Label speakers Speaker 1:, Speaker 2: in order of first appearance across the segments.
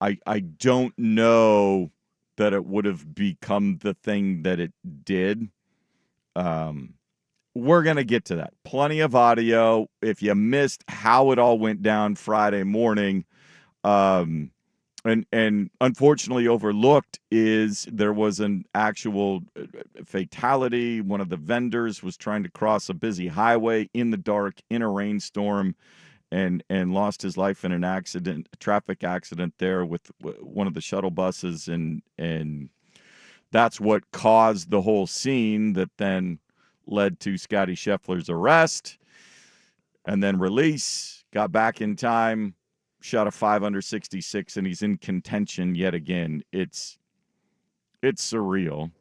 Speaker 1: I don't know that it would have become the thing that it did. Um, we're going to get to that. Plenty of audio. If you missed how it all went down Friday morning, um, and unfortunately overlooked is there was an actual fatality. One of the vendors was trying to cross a busy highway in the dark in a rainstorm and lost his life in a traffic accident there with one of the shuttle buses, and that's what caused the whole scene that then led to Scotty Scheffler's arrest and then release. Got back in time, shot a 5 under 66, and he's in contention yet again. It's surreal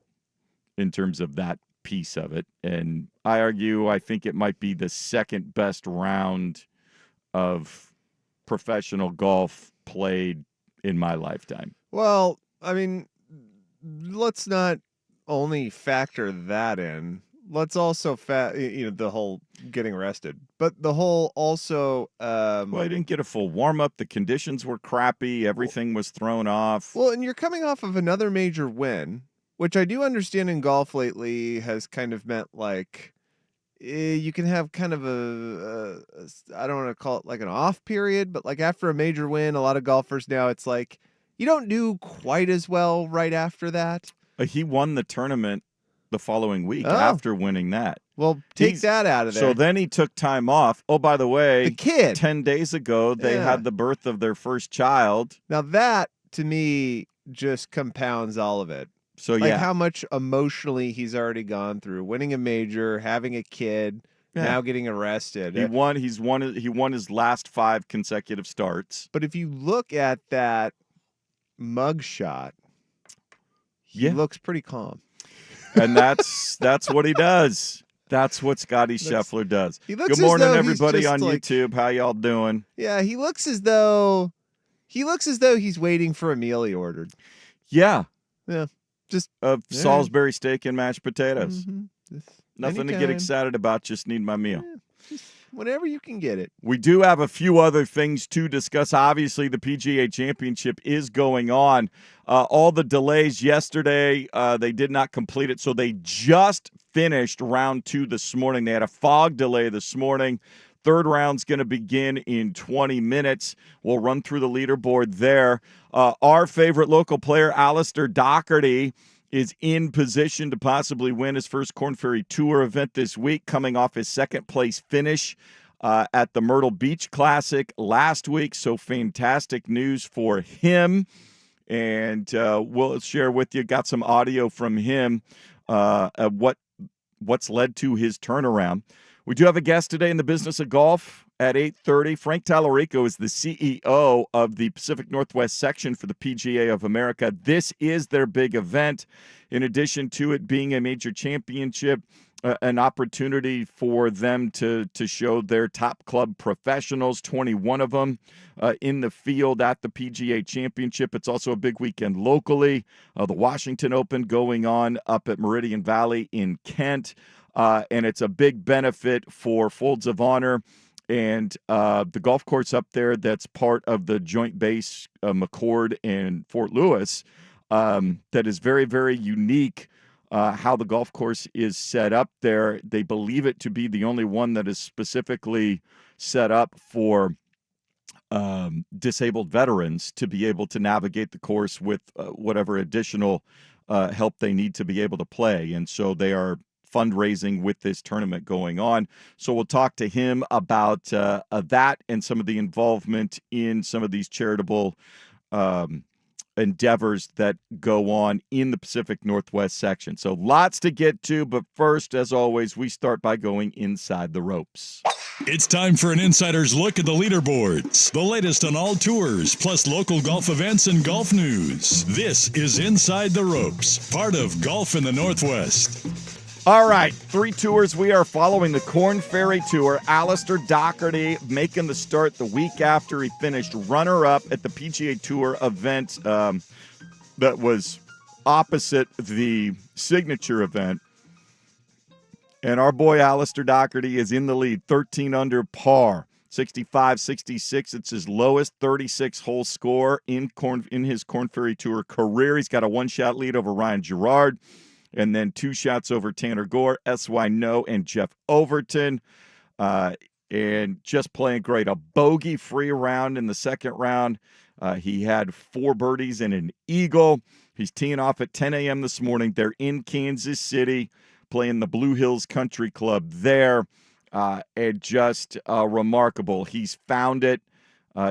Speaker 1: in terms of that piece of it, and I think it might be the second best round of professional golf played in my lifetime.
Speaker 2: Well, I mean, let's not only factor that in. Let's also the whole getting arrested, but the whole also.
Speaker 1: Well, I didn't get a full warm up. The conditions were crappy. Everything was thrown off.
Speaker 2: Well, and you're coming off of another major win, which I do understand in golf lately has kind of meant like you can have kind of I don't want to call it like an off period, but like after a major win, a lot of golfers now it's like you don't do quite as well right after that.
Speaker 1: He won the tournament the following week after winning that.
Speaker 2: Well, take that out of there.
Speaker 1: So then he took time off. Oh, by the way,
Speaker 2: the kid
Speaker 1: 10 days ago, they had the birth of their first child.
Speaker 2: Now that to me just compounds all of it.
Speaker 1: So
Speaker 2: like how much emotionally he's already gone through, winning a major, having a kid, now getting arrested.
Speaker 1: He won his last 5 consecutive starts.
Speaker 2: But if you look at that mug shot, he looks pretty calm.
Speaker 1: And that's what he does. That's what Scotty Scheffler does.
Speaker 2: Good
Speaker 1: morning, everybody on YouTube. How y'all doing?
Speaker 2: Yeah, he looks as though he's waiting for a meal he ordered.
Speaker 1: Yeah.
Speaker 2: Yeah. Just
Speaker 1: Salisbury steak and mashed potatoes.
Speaker 2: Mm-hmm.
Speaker 1: Nothing to get excited about. Just need my meal.
Speaker 2: Just whenever you can get it.
Speaker 1: We do have a few other things to discuss. Obviously, the PGA Championship is going on. All the delays yesterday, they did not complete it, so they just finished round 2 this morning. They had a fog delay this morning. Third round's going to begin in 20 minutes. We'll run through the leaderboard there. Our favorite local player, Alistair Doherty, is in position to possibly win his first Korn Ferry Tour event this week, coming off his second-place finish at the Myrtle Beach Classic last week. So fantastic news for him. And we'll share with you, got some audio from him, what's led to his turnaround. We do have a guest today in the business of golf at 8:30. Frank Tallarico is the CEO of the Pacific Northwest section for the PGA of America. This is their big event. In addition to it being a major championship, an opportunity for them to show their top club professionals, 21 of them in the field at the PGA Championship. It's also a big weekend locally. The Washington Open going on up at Meridian Valley in Kent. And it's a big benefit for Folds of Honor and the golf course up there that's part of the joint base McCord and Fort Lewis that is very, very unique how the golf course is set up there. They believe it to be the only one that is specifically set up for disabled veterans to be able to navigate the course with whatever additional help they need to be able to play. And so they are fundraising with this tournament going on. So we'll talk to him about that and some of the involvement in some of these charitable endeavors that go on in the Pacific Northwest section. So lots to get to, but first, as always, we start by going inside the ropes.
Speaker 3: It's time for an insider's look at the leaderboards, the latest on all tours, plus local golf events and golf news. This is Inside the Ropes, part of Golf in the Northwest.
Speaker 1: All right, 3 tours. We are following the Korn Ferry Tour. Alistair Doherty making the start the week after he finished runner-up at the PGA Tour event that was opposite the signature event. And our boy Alistair Doherty is in the lead, 13 under par. 65, 66. It's his lowest 36-hole score in his Korn Ferry Tour career. He's got a one-shot lead over Ryan Gerard, and then 2 shots over Tanner Gore, S.Y. No, and Jeff Overton. And just playing great. A bogey-free round in the second round. He had 4 birdies and an eagle. He's teeing off at 10 a.m. this morning. They're in Kansas City, playing the Blue Hills Country Club there. And just remarkable. He's found it.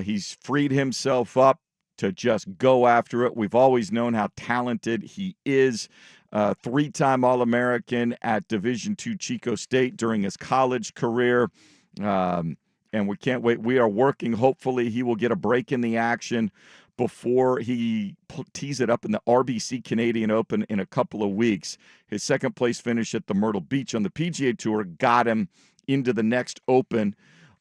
Speaker 1: He's freed himself up to just go after it. We've always known how talented he is. 3-time All-American at Division II Chico State during his college career. And we can't wait. We are working. Hopefully he will get a break in the action before he tees it up in the RBC Canadian Open in a couple of weeks. His second-place finish at the Myrtle Beach on the PGA Tour got him into the next Open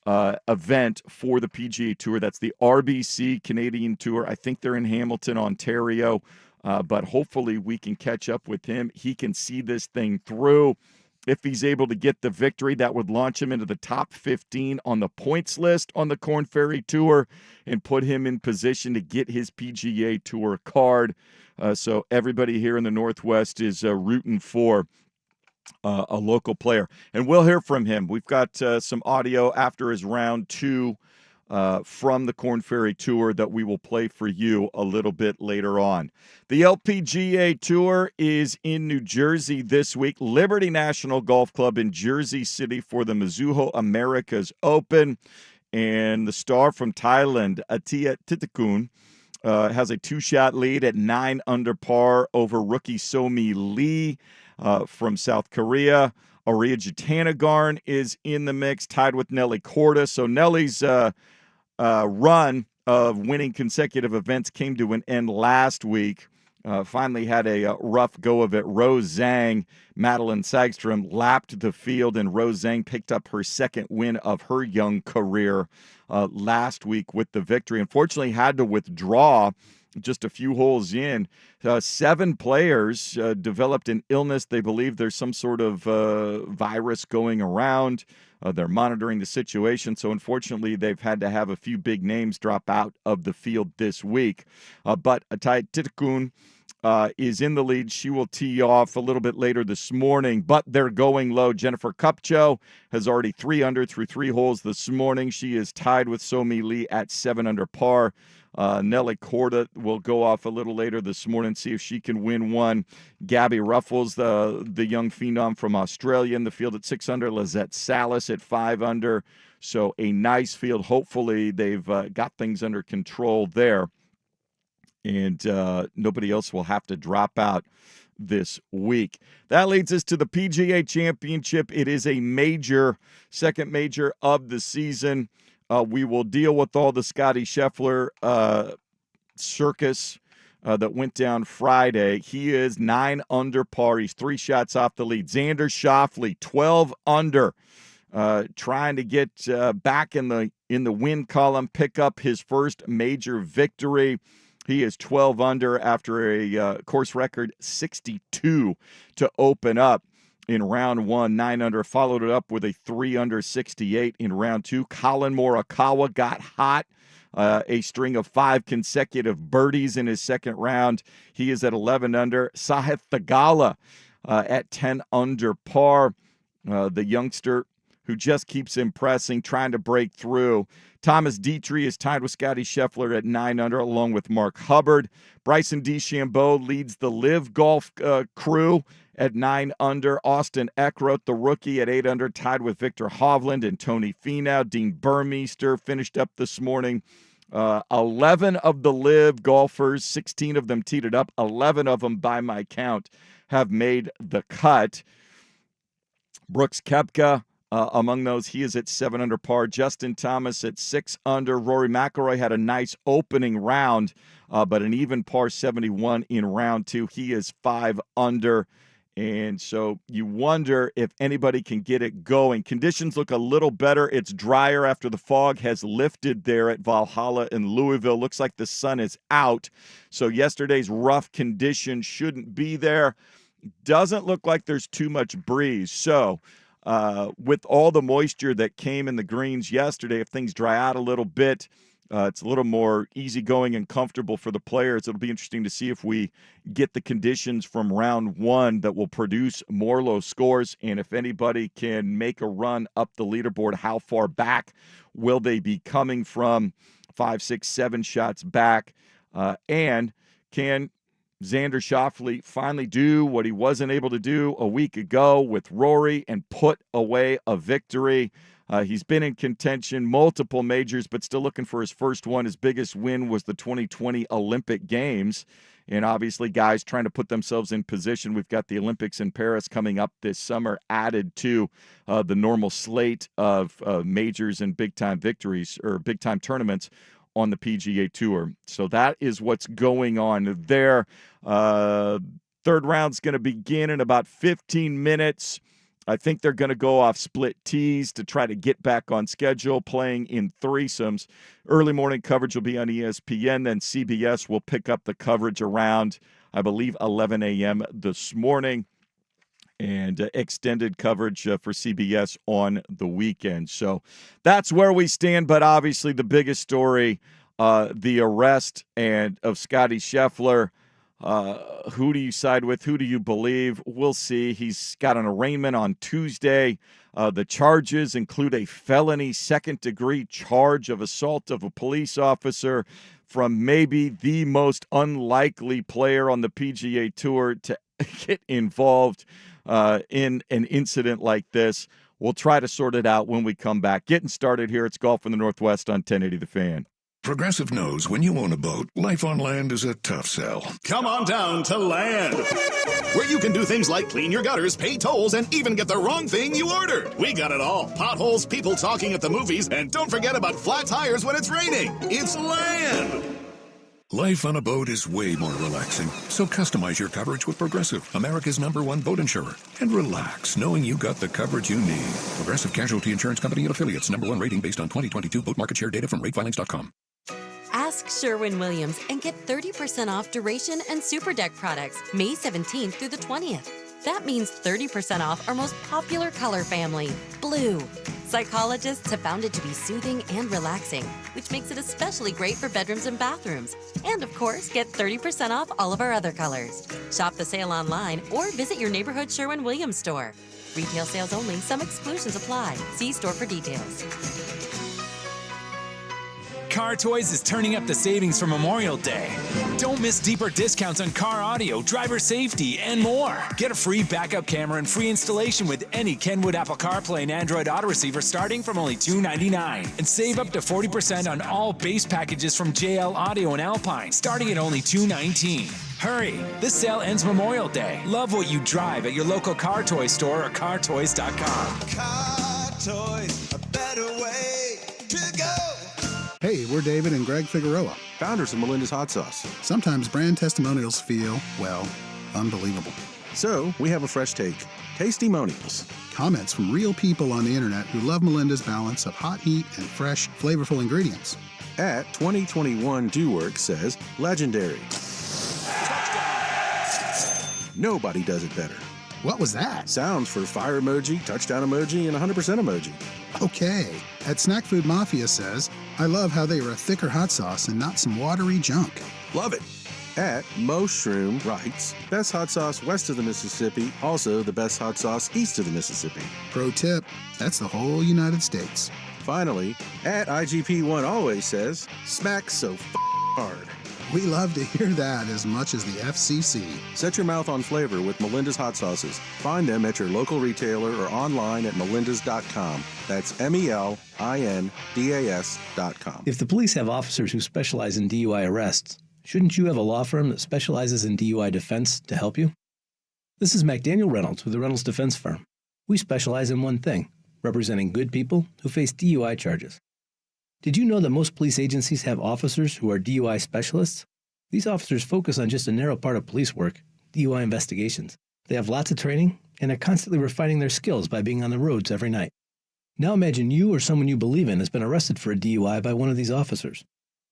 Speaker 1: event for the PGA Tour. That's the RBC Canadian Tour. I think they're in Hamilton, Ontario, but hopefully we can catch up with him. He can see this thing through. If he's able to get the victory, that would launch him into the top 15 on the points list on the Korn Ferry Tour and put him in position to get his PGA Tour card. So everybody here in the Northwest is rooting for a local player. And we'll hear from him. We've got some audio after his round 2 from the Korn Ferry Tour that we will play for you a little bit later on. The LPGA Tour is in New Jersey this week. Liberty National Golf Club in Jersey City for the Mizuho Americas Open. And the star from Thailand, Atia Titakun, has a 2-shot lead at 9 under par over rookie Somi Lee from South Korea. Ariya Jutanugarn is in the mix, tied with Nelly Korda. So Nelly's run of winning consecutive events came to an end last week. Finally had a rough go of it. Rose Zhang, Madeline Sagstrom lapped the field, and Rose Zhang picked up her second win of her young career last week with the victory. Unfortunately, had to withdraw just a few holes in. 7 players developed an illness. They believe there's some sort of virus going around. They're monitoring the situation. So unfortunately, they've had to have a few big names drop out of the field this week. But Atai Titakun is in the lead. She will tee off a little bit later this morning, but they're going low. Jennifer Kupcho has already 3 under through 3 holes this morning. She is tied with Somi Lee at 7 under par. Nelly Korda will go off a little later this morning, see if she can win one. Gabby Ruffles, the young phenom from Australia, in the field at 6 under. Lizette Salas at 5 under. So a nice field. Hopefully they've got things under control there, and nobody else will have to drop out this week. That leads us to the PGA Championship. It is a major, second major of the season. We will deal with all the Scotty Scheffler circus that went down Friday. He is 9 under par. He's 3 shots off the lead. Xander Schauffele, 12 under, trying to get back in the win column, pick up his first major victory. He is 12 under after a course record 62 to open up in round 1. 9 under, followed it up with a 3 under 68 in round 2. Colin Morikawa got hot. A string of 5 consecutive birdies in his second round. He is at 11 under. Sahith Theegala at 10 under par. The youngster who just keeps impressing, trying to break through. Thomas Dietrich is tied with Scotty Scheffler at 9 under, along with Mark Hubbard. Bryson DeChambeau leads the Live Golf crew at 9 under. Austin Eckroth, the rookie, at 8 under, tied with Victor Hovland and Tony Finau. Dean Burmeister finished up this morning. 11 of the Live golfers, 16 of them teed it up. 11 of them, by my count, have made the cut. Brooks Koepka, among those, he is at 7 under par. Justin Thomas at 6 under. Rory McIlroy had a nice opening round, but an even par 71 in round 2. He is 5 under. And so you wonder if anybody can get it going. Conditions look a little better. It's drier after the fog has lifted there at Valhalla in Louisville. Looks like the sun is out. So yesterday's rough condition shouldn't be there. Doesn't look like there's too much breeze. So with all the moisture that came in the greens yesterday, if things dry out a little bit, it's a little more easygoing and comfortable for the players. It'll be interesting to see if we get the conditions from round one that will produce more low scores, and if anybody can make a run up the leaderboard, how far back will they be coming from? 5, 6, 7 shots back, and can Xander Schauffele finally do what he wasn't able to do a week ago with Rory and put away a victory? He's been in contention, multiple majors, but still looking for his first one. His biggest win was the 2020 Olympic Games. And obviously, guys trying to put themselves in position. We've got the Olympics in Paris coming up this summer, added to the normal slate of majors and big-time victories or big-time tournaments on the PGA Tour. So that is what's going on there. Third round's going to begin in about 15 minutes. I think they're going to go off split tees to try to get back on schedule, playing in threesomes. Early morning coverage will be on ESPN. Then CBS will pick up the coverage around, I believe, 11 a.m. this morning. And extended coverage for CBS on the weekend. So that's where we stand. But obviously the biggest story, the arrest of Scottie Scheffler. Who do you side with? Who do you believe? We'll see. He's got an arraignment on Tuesday. The charges include a felony second-degree charge of assault of a police officer from maybe the most unlikely player on the PGA Tour to get involved in an incident like this. We'll try to sort it out when we come back. Getting started here. It's Golf in the Northwest on 1080 The Fan.
Speaker 4: Progressive knows when you own a boat, life on land is a tough sell.
Speaker 5: Come on down to Land, where you can do things like clean your gutters, pay tolls, and even get the wrong thing you ordered. We got it all. Potholes, people talking at the movies, and don't forget about flat tires when it's raining. It's Land.
Speaker 4: Life on a boat is way more relaxing, so customize your coverage with Progressive, America's #1 boat insurer. And relax, knowing you got the coverage you need. Progressive Casualty Insurance Company and Affiliates, #1 rating based on 2022 boat market share data from ratefilings.com.
Speaker 6: Ask Sherwin-Williams and get 30% off Duration and Super Deck products May 17th through the 20th. That means 30% off our most popular color family, blue. Psychologists have found it to be soothing and relaxing, which makes it especially great for bedrooms and bathrooms. And of course, get 30% off all of our other colors. Shop the sale online or visit your neighborhood Sherwin-Williams store. Retail sales only. Some exclusions apply. See store for details.
Speaker 7: Car Toys is turning up the savings for Memorial Day. Don't miss deeper discounts on car audio, driver safety, and more. Get a free backup camera and free installation with any Kenwood Apple CarPlay and Android Auto Receiver starting from only $299. And save up to 40% on all base packages from JL Audio and Alpine, starting at only $219. Hurry! This sale ends Memorial Day. Love what you drive at your local Car Toy store or cartoys.com.
Speaker 8: Car Toys, a better way to go.
Speaker 9: Hey, we're David and Greg Figueroa,
Speaker 10: founders of Melinda's Hot Sauce.
Speaker 9: Sometimes brand testimonials feel, well, unbelievable.
Speaker 10: So we have a fresh take. Tasty-monials.
Speaker 9: Comments from real people on the internet who love Melinda's balance of hot heat and fresh, flavorful ingredients.
Speaker 10: At 2021 DoWork says, legendary. Nobody does it better.
Speaker 9: What was that?
Speaker 10: Sounds for fire emoji, touchdown emoji, and 100% emoji.
Speaker 9: Okay. At Snack Food Mafia says, I love how they are a thicker hot sauce and not some watery junk.
Speaker 10: Love it. At Moshroom writes, best hot sauce west of the Mississippi, also the best hot sauce east of the Mississippi.
Speaker 9: Pro tip, that's the whole United States.
Speaker 10: Finally, at IGP1 always says, smack so hard.
Speaker 9: We love to hear that as much as the FCC.
Speaker 10: Set your mouth on flavor with Melinda's Hot Sauces. Find them at your local retailer or online at melindas.com. That's MELINDAS.com.
Speaker 11: If the police have officers who specialize in DUI arrests, shouldn't you have a law firm that specializes in DUI defense to help you? This is McDaniel Reynolds with the Reynolds Defense Firm. We specialize in one thing, representing good people who face DUI charges. Did you know that most police agencies have officers who are DUI specialists? These officers focus on just a narrow part of police work, DUI investigations. They have lots of training and are constantly refining their skills by being on the roads every night. Now imagine you or someone you believe in has been arrested for a DUI by one of these officers.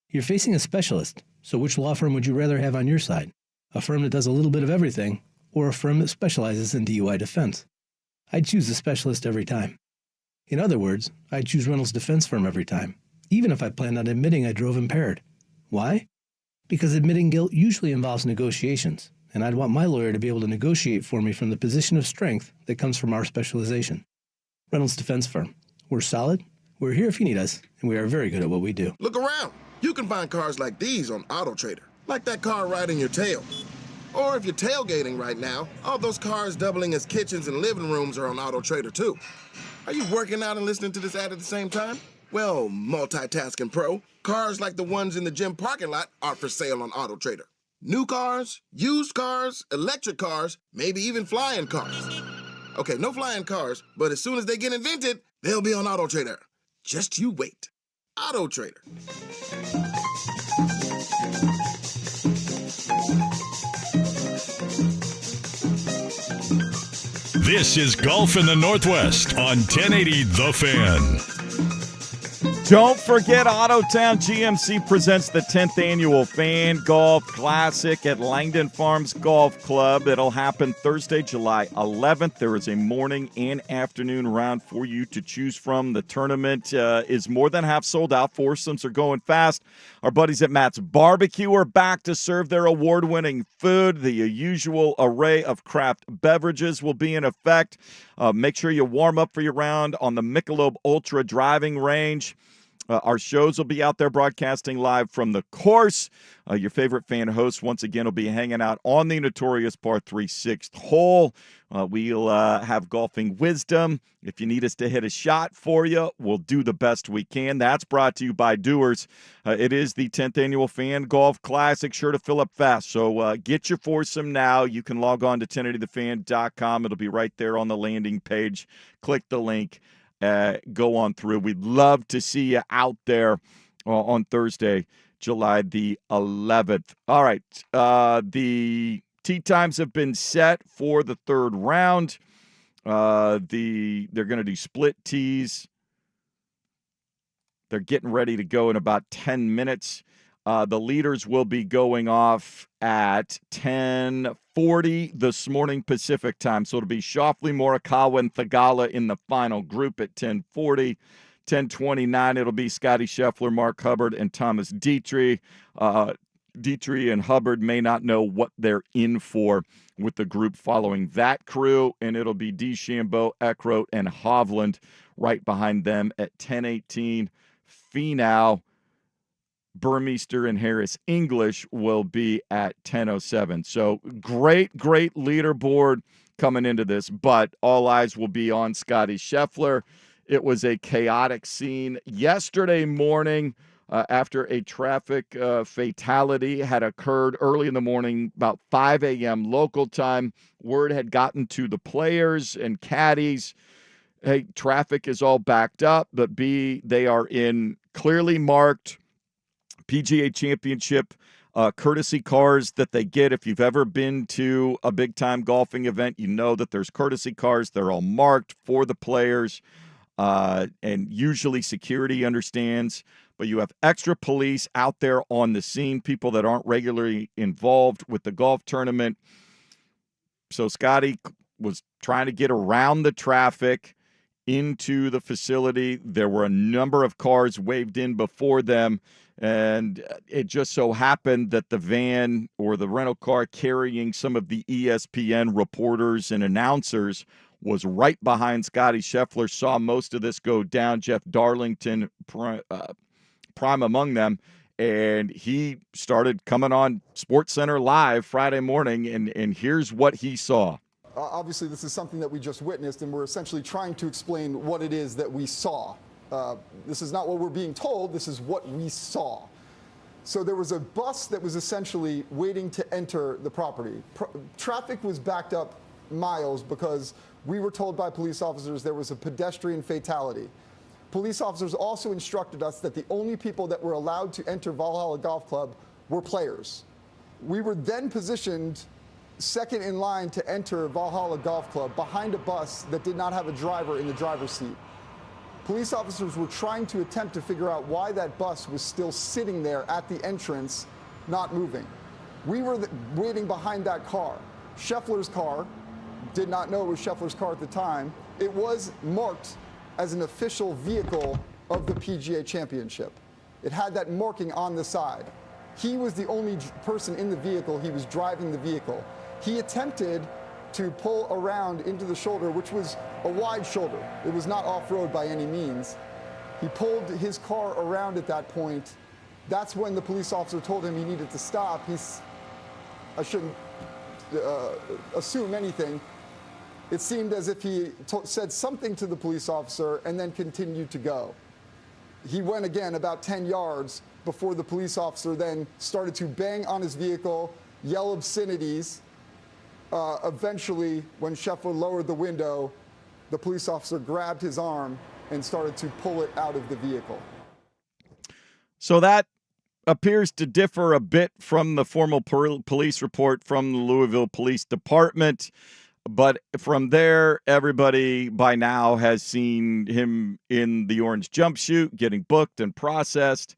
Speaker 11: You're facing a specialist, so which law firm would you rather have on your side? A firm that does a little bit of everything, or a firm that specializes in DUI defense? I'd choose a specialist every time. In other words, I'd choose Reynolds Defense Firm every time, even if I planned on admitting I drove impaired. Why? Because admitting guilt usually involves negotiations, and I'd want my lawyer to be able to negotiate for me from the position of strength that comes from our specialization. Reynolds Defense Firm. We're solid, we're here if you need us, and we are very good at what we do.
Speaker 12: Look around. You can find cars like these on AutoTrader, like that car right in your tail. Or if you're tailgating right now, all those cars doubling as kitchens and living rooms are on AutoTrader too. Are you working out and listening to this ad at the same time? Well, multitasking pro, cars like the ones in the gym parking lot are for sale on AutoTrader. New cars, used cars, electric cars, maybe even flying cars. Okay, no flying cars, but as soon as they get invented, they'll be on AutoTrader. Just you wait. AutoTrader.
Speaker 3: This is Golf in the Northwest on 1080 The Fan.
Speaker 1: Don't forget, Autotown GMC presents the 10th annual Fan Golf Classic at Langdon Farms Golf Club. It'll happen Thursday, July 11th. There is a morning and afternoon round for you to choose from. The tournament is more than half sold out. Foursomes are going fast. Our buddies at Matt's Barbecue are back to serve their award-winning food. The usual array of craft beverages will be in effect. Make sure you warm up for your round on the Michelob Ultra driving range. Our shows will be out there broadcasting live from the course. Your favorite fan host, once again, will be hanging out on the notorious par 3 6th hole. We'll have golfing wisdom. If you need us to hit a shot for you, we'll do the best we can. That's brought to you by Doers. It is the 10th annual Fan Golf Classic, sure to fill up fast. So get your foursome now. You can log on to 1080thefan.com. It'll be right there on the landing page. Click the link. Go on through. We'd love to see you out there on Thursday, July the 11th. All right. The tee times have been set for the third round. They're going to do split tees. They're getting ready to go in about 10 minutes. The leaders will be going off at 10:40 this morning Pacific time. So it'll be Schauffele, Morikawa, and Theegala in the final group at 10:40. 10:29, it'll be Scotty Scheffler, Mark Hubbard, and Thomas Dietrich. Dietrich and Hubbard may not know what they're in for with the group following that crew, and it'll be DeChambeau, Eckroat, and Hovland right behind them at 10:18. Finau, Burmeister, and Harris English will be at 10:07. So great leaderboard coming into this, but all eyes will be on Scotty Scheffler. It was a chaotic scene yesterday morning after a traffic fatality had occurred early in the morning, about 5 a.m. local time. Word had gotten to the players and caddies, hey, traffic is all backed up, but B, they are in clearly marked PGA Championship courtesy cars that they get. If you've ever been to a big-time golfing event, you know that there's courtesy cars. They're all marked for the players, and usually security understands. But you have extra police out there on the scene, people that aren't regularly involved with the golf tournament. So Scotty was trying to get around the traffic into the facility. There were a number of cars waved in before them, and it just so happened that the van or the rental car carrying some of the ESPN reporters and announcers was right behind Scotty Scheffler, saw most of this go down. Jeff Darlington, prime among them, and he started coming on SportsCenter Live Friday morning, and here's what he saw.
Speaker 13: Obviously, this is something that we just witnessed, and we're essentially trying to explain what it is that we saw. This is not what we're being told. This is what we saw. So there was a bus that was essentially waiting to enter the property. Traffic was backed up miles because we were told by police officers there was a pedestrian fatality. Police officers also instructed us that the only people that were allowed to enter Valhalla Golf Club were players. We were then positioned second in line to enter Valhalla Golf Club behind a bus that did not have a driver in the driver's seat. Police officers were trying to attempt to figure out why that bus was still sitting there at the entrance, not moving. We were waiting behind that car. Scheffler's car did not know it was Scheffler's car at the time. It was marked as an official vehicle of the PGA Championship. It had that marking on the side. He was the only person in the vehicle. He was driving the vehicle. He attempted to pull around into the shoulder, which was a wide shoulder. It was not off-road by any means. He pulled his car around at that point. That's when the police officer told him he needed to stop. I shouldn't assume anything. It seemed as if he said something to the police officer and then continued to go. He went again about 10 yards before the police officer then started to bang on his vehicle, yell obscenities. Eventually, when Scheffler lowered the window, the police officer grabbed his arm and started to pull it out of the vehicle.
Speaker 1: So that appears to differ a bit from the formal police report from the Louisville Police Department. But from there, everybody by now has seen him in the orange jumpsuit, getting booked and processed.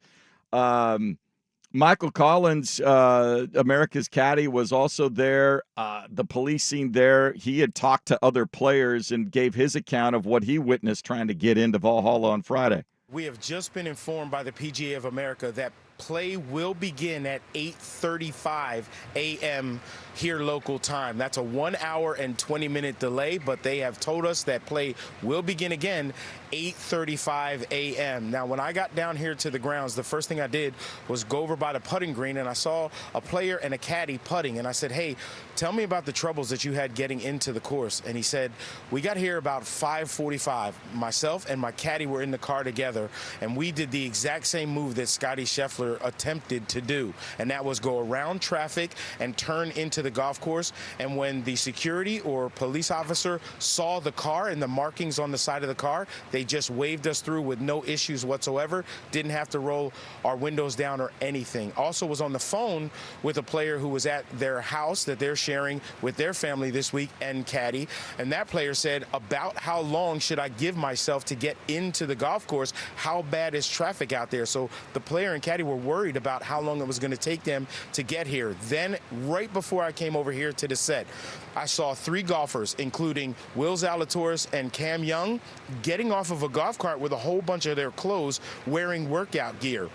Speaker 1: Michael Collins, America's caddy, was also there. The police scene there. He had talked to other players and gave his account of what he witnessed trying to get into Valhalla on Friday.
Speaker 14: We have just been informed by the PGA of America that play will begin at 8:35 a.m. here local time. That's a 1 hour and 20-minute delay, but they have told us that play will begin again 8:35 a.m. Now, when I got down here to the grounds, the first thing I did was go over by the putting green, and I saw a player and a caddy putting, and I said, hey, tell me about the troubles that you had getting into the course. And he said, we got here about 5:45. Myself and my caddy were in the car together, and we did the exact same move that Scottie Scheffler attempted to do, and that was go around traffic and turn into the golf course. And when the security or police officer saw the car and the markings on the side of the car, they just waved us through with no issues whatsoever. Didn't have to roll our windows down or anything. Also was on the phone with a player who was at their house that they're sharing with their family this week and caddy, and that player said, about how long should I give myself to get into the golf course? How bad is traffic out there? So the player and caddy were worried about how long it was going to take them to get here. Then, right before I came over here to the set, I saw 3 golfers, including Will Zalatoris and Cam Young, getting off of a golf cart with a whole bunch of their clothes, wearing workout gear.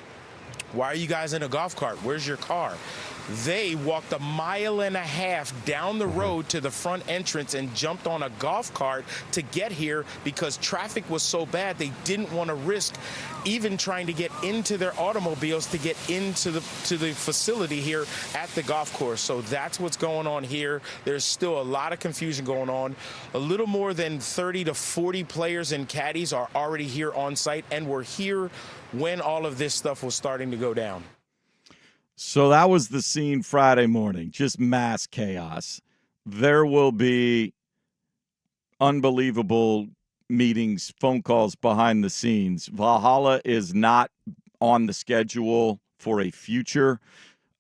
Speaker 14: Why are you guys in a golf cart? Where's your car? They walked 1.5 miles down the road to the front entrance and jumped on a golf cart to get here because traffic was so bad they didn't want to risk even trying to get into their automobiles to get into the facility here at the golf course. So that's what's going on here. There's still a lot of confusion going on. A little more than 30 to 40 players and caddies are already here on site and were here when all of this stuff was starting to go down.
Speaker 1: So that was the scene Friday morning, just mass chaos. There will be unbelievable meetings, phone calls behind the scenes. Valhalla is not on the schedule for a future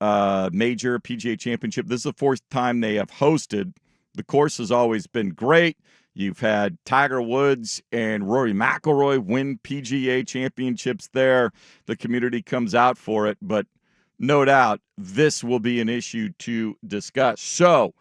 Speaker 1: major PGA Championship. This is the 4th time they have hosted. The course has always been great. You've had Tiger Woods and Rory McIlroy win PGA championships there. The community comes out for it, but no doubt this will be an issue to discuss. So,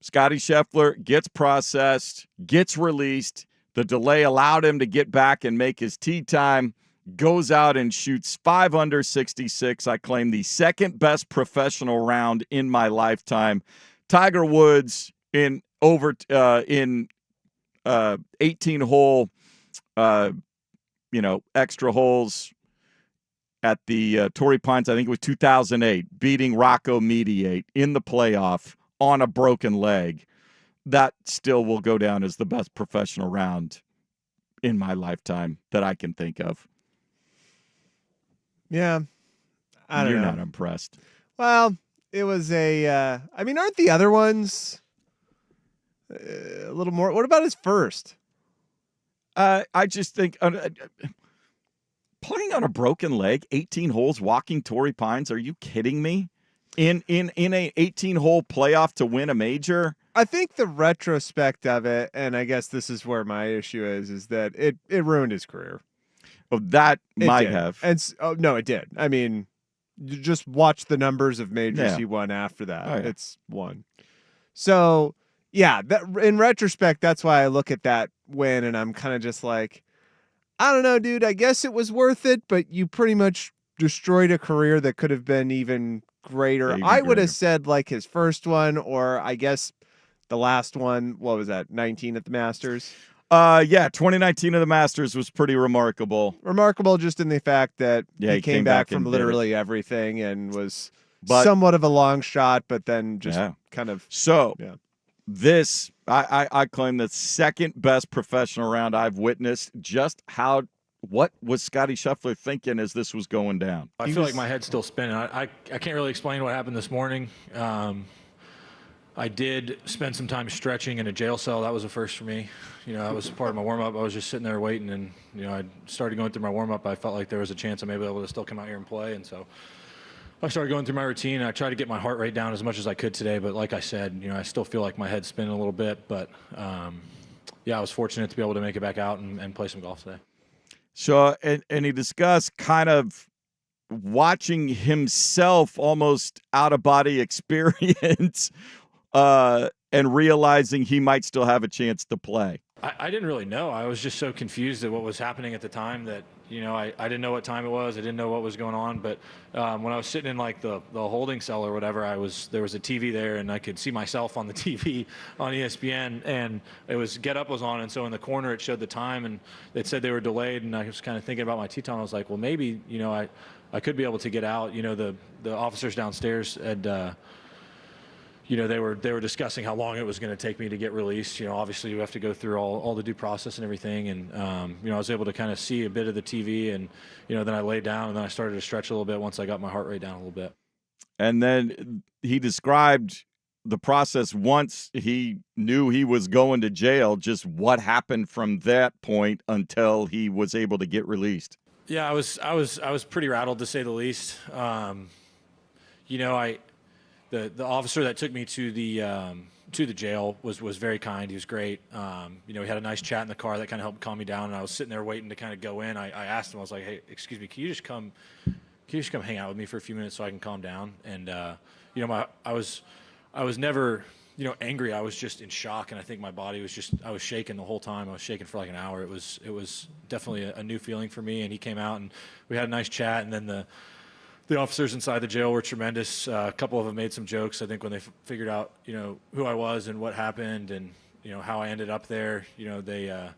Speaker 1: Scottie Scheffler gets processed, gets released. The delay allowed him to get back and make his tee time. Goes out and shoots 5 under 66. I claim the second best professional round in my lifetime. Tiger Woods in 18-hole, extra holes at the Torrey Pines, I think it was 2008, beating Rocco Mediate in the playoff on a broken leg. That still will go down as the best professional round in my lifetime that I can think of.
Speaker 2: Yeah. I don't know.
Speaker 1: You're not impressed.
Speaker 2: Well, it was aren't the other ones a little more? What about his first?
Speaker 1: I just think playing on a broken leg, 18 holes, walking Torrey Pines. Are you kidding me? In a 18-hole playoff to win a major?
Speaker 2: I think the retrospect of it, and I guess this is where my issue is that it ruined his career.
Speaker 1: Oh, that
Speaker 2: It
Speaker 1: might
Speaker 2: did.
Speaker 1: have.
Speaker 2: And no, it did. I mean, you just watch the numbers of majors
Speaker 1: Yeah.
Speaker 2: he won after that.
Speaker 1: Oh, yeah.
Speaker 2: It's one. So Yeah, that in retrospect, that's why I look at that win and I'm kind of just like, I don't know, dude. I guess it was worth it, but you pretty much destroyed a career that could have been even greater.
Speaker 1: Even
Speaker 2: I would
Speaker 1: greater.
Speaker 2: have said like his first one, or I guess the last one. What was that? 19 at the Masters.
Speaker 1: Yeah, 2019 of the Masters was pretty remarkable.
Speaker 2: Remarkable just in the fact that
Speaker 1: Yeah,
Speaker 2: he came back from
Speaker 1: and did it.
Speaker 2: literally everything and was
Speaker 1: But-
Speaker 2: somewhat of a long shot, but then just
Speaker 1: Yeah.
Speaker 2: kind of
Speaker 1: So
Speaker 2: yeah.
Speaker 1: this, I claim the second best professional round I've witnessed. Just what was Scotty Scheffler thinking as this was going down?
Speaker 15: I feel like my head's still spinning. I can't really explain what happened this morning. I did spend some time stretching in a jail cell. That was a first for me. You know, that was part of my warm-up. I was just sitting there waiting, and, you know, I started going through my warm-up. I felt like there was a chance I may be able to still come out here and play, and so I started going through my routine. I tried to get my heart rate down as much as I could today, but like I said, you know, I still feel like my head's spinning a little bit, but yeah, I was fortunate to be able to make it back out and play some golf today.
Speaker 1: So, and he discussed kind of watching himself almost out-of-body experience and realizing he might still have a chance to play.
Speaker 15: I didn't really know. I was just so confused at what was happening at the time that, you know, I didn't know what time it was. I didn't know what was going on. But when I was sitting in like the holding cell or whatever, there was a TV there and I could see myself on the TV on ESPN, and it was Get Up was on. And so in the corner, it showed the time and it said they were delayed. And I was kind of thinking about my tee time. I was like, well, maybe, you know, I could be able to get out. You know, the officers downstairs had, you know, they were discussing how long it was going to take me to get released. You know, obviously you have to go through all the due process and everything. And, you know, I was able to kind of see a bit of the TV, and, you know, then I laid down and then I started to stretch a little bit once I got my heart rate down a little bit.
Speaker 1: And then he described the process once he knew he was going to jail, just what happened from that point until he was able to get released.
Speaker 15: Yeah, I was pretty rattled, to say the least. You know, the officer that took me to the jail was very kind. He was great. You know, we had a nice chat in the car that kind of helped calm me down. And I was sitting there waiting to kind of go in. I asked him, I was like, hey, excuse me, can you just come hang out with me for a few minutes so I can calm down? And you know, I was never, you know, angry. I was just in shock, and I think my body was I was shaking the whole time. I was shaking for like an hour. It was definitely a new feeling for me. And he came out and we had a nice chat, and then the officers inside the jail were tremendous. A couple of them made some jokes, I think, when they figured out, you know, who I was and what happened and, you know, how I ended up there. You know, they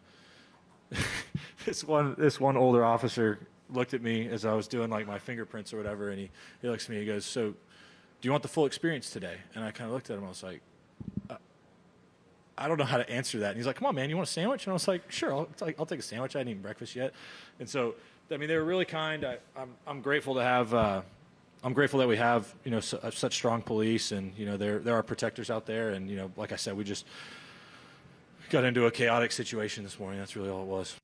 Speaker 15: this one older officer looked at me as I was doing like my fingerprints or whatever, and he looks at me, he goes, so do you want the full experience today? And I kind of looked at him, I was like, I don't know how to answer that. And he's like, come on, man, you want a sandwich? And I was like, sure, I'll take a sandwich. I hadn't eaten breakfast yet. And so, I mean, they were really kind. I'm grateful to have. I'm grateful that we have, you know, such strong police, and, you know, there are protectors out there. And, you know, like I said, we just got into a chaotic situation this morning. That's really all it was.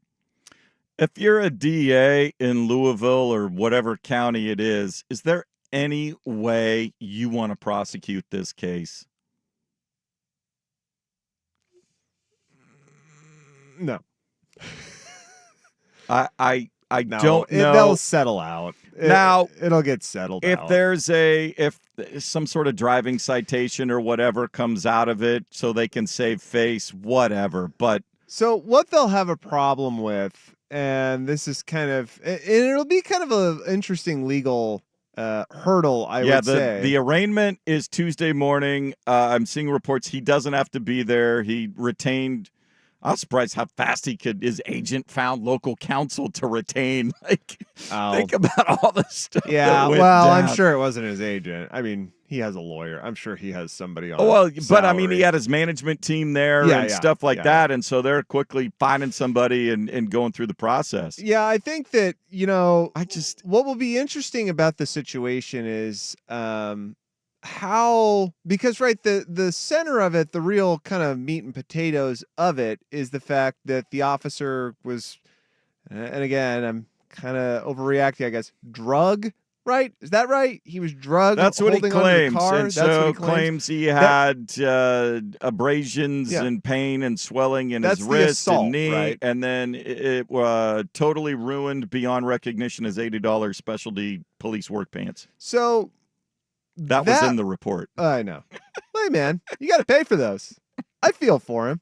Speaker 1: If you're a DA in Louisville or whatever county it is there any way you want to prosecute this case?
Speaker 2: No.
Speaker 1: I
Speaker 2: No,
Speaker 1: don't know.
Speaker 2: They'll settle out. It'll get settled
Speaker 1: if
Speaker 2: out.
Speaker 1: there's if some sort of driving citation or whatever comes out of it so they can save face, whatever. But
Speaker 2: so what they'll have a problem with, and this is kind of, and it'll be kind of an interesting legal hurdle, I would say.
Speaker 1: The arraignment is Tuesday morning. I'm seeing reports he doesn't have to be there. He retained. I was surprised how fast his agent found local counsel to retain. Like, think about all the stuff.
Speaker 2: Yeah,
Speaker 1: that went
Speaker 2: well,
Speaker 1: down.
Speaker 2: I'm sure it wasn't his agent. I mean, he has a lawyer. I'm sure he has somebody on.
Speaker 1: Oh, well, but
Speaker 2: salary.
Speaker 1: I mean, he had his management team there and stuff like that, and so they're quickly finding somebody and going through the process.
Speaker 2: Yeah, I think that, you know, what will be interesting about the situation is how, because right, the center of it, the real kind of meat and potatoes of it is the fact that the officer was, and again, I'm kind of overreacting, I guess, drug. Right? Is that right? He was drugged.
Speaker 1: That's what he
Speaker 2: holding onto the
Speaker 1: claims.
Speaker 2: car?
Speaker 1: And
Speaker 2: That's
Speaker 1: so
Speaker 2: what he claims
Speaker 1: he had abrasions and pain and swelling in
Speaker 2: That's
Speaker 1: his
Speaker 2: the
Speaker 1: wrist
Speaker 2: assault,
Speaker 1: and knee.
Speaker 2: right?
Speaker 1: And then it totally ruined beyond recognition his $80 specialty police work pants.
Speaker 2: So
Speaker 1: that was in the report.
Speaker 2: I know. Hey, man, you got to pay for those. I feel for him.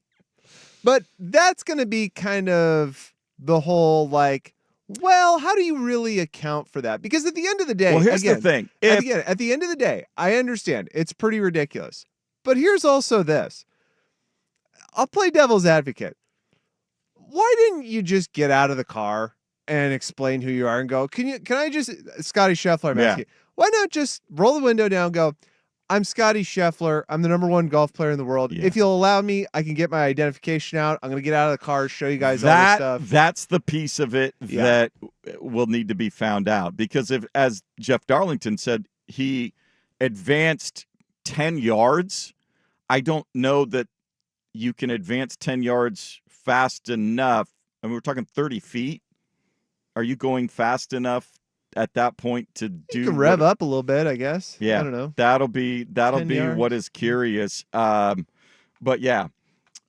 Speaker 2: But that's going to be kind of the whole like, well, how do you really account for that? Because at the end of the day,
Speaker 1: Well, here's
Speaker 2: again,
Speaker 1: the thing.
Speaker 2: At the end of the day, I understand it's pretty ridiculous. But here's also this. I'll play devil's advocate. Why didn't you just get out of the car and explain who you are and go, can I just, Scotty Scheffler, I'm asking, why not just roll the window down and go, I'm Scotty Scheffler. I'm the #1 golf player in the world.
Speaker 1: Yeah.
Speaker 2: If you'll allow me, I can get my identification out. I'm going to get out of the car, show you guys all this stuff.
Speaker 1: That's the piece of it that will need to be found out. Because if, as Jeff Darlington said, he advanced 10 yards, I don't know that you can advance 10 yards fast enough. I mean, we're talking 30 feet. Are you going fast enough at that point to do?
Speaker 2: You can rev up a little bit, I guess.
Speaker 1: Yeah,
Speaker 2: I don't know.
Speaker 1: That'll be
Speaker 2: 10 yards.
Speaker 1: what is curious. But yeah,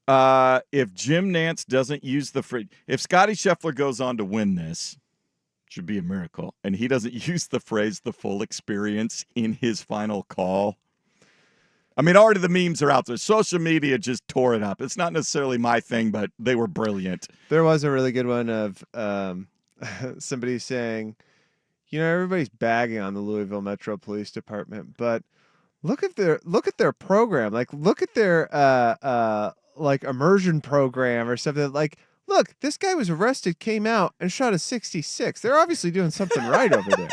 Speaker 1: if Jim Nantz doesn't use the phrase, if Scotty Scheffler goes on to win this, should be a miracle, and he doesn't use the phrase "the full experience" in his final call. I mean, already the memes are out there. Social media just tore it up. It's not necessarily my thing, but they were brilliant.
Speaker 2: There was a really good one of somebody saying, you know, everybody's bagging on the Louisville Metro Police Department, but look at their program. Like, look at their like immersion program or something. Like, look, this guy was arrested, came out, and shot a 66. They're obviously doing something right over there.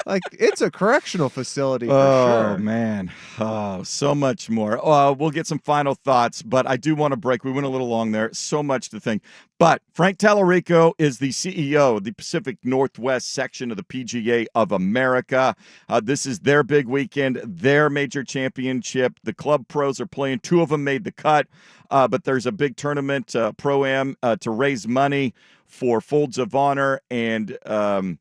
Speaker 2: Like, it's a correctional facility for sure.
Speaker 1: Oh, man. Oh, so much more. We'll get some final thoughts, but I do want to break. We went a little long there. So much to think. But Frank Tallarico is the CEO of the Pacific Northwest section of the PGA of America. This is their big weekend, their major championship. The club pros are playing. 2 of them made the cut, but there's a big tournament, Pro-Am, to raise money for Folds of Honor and a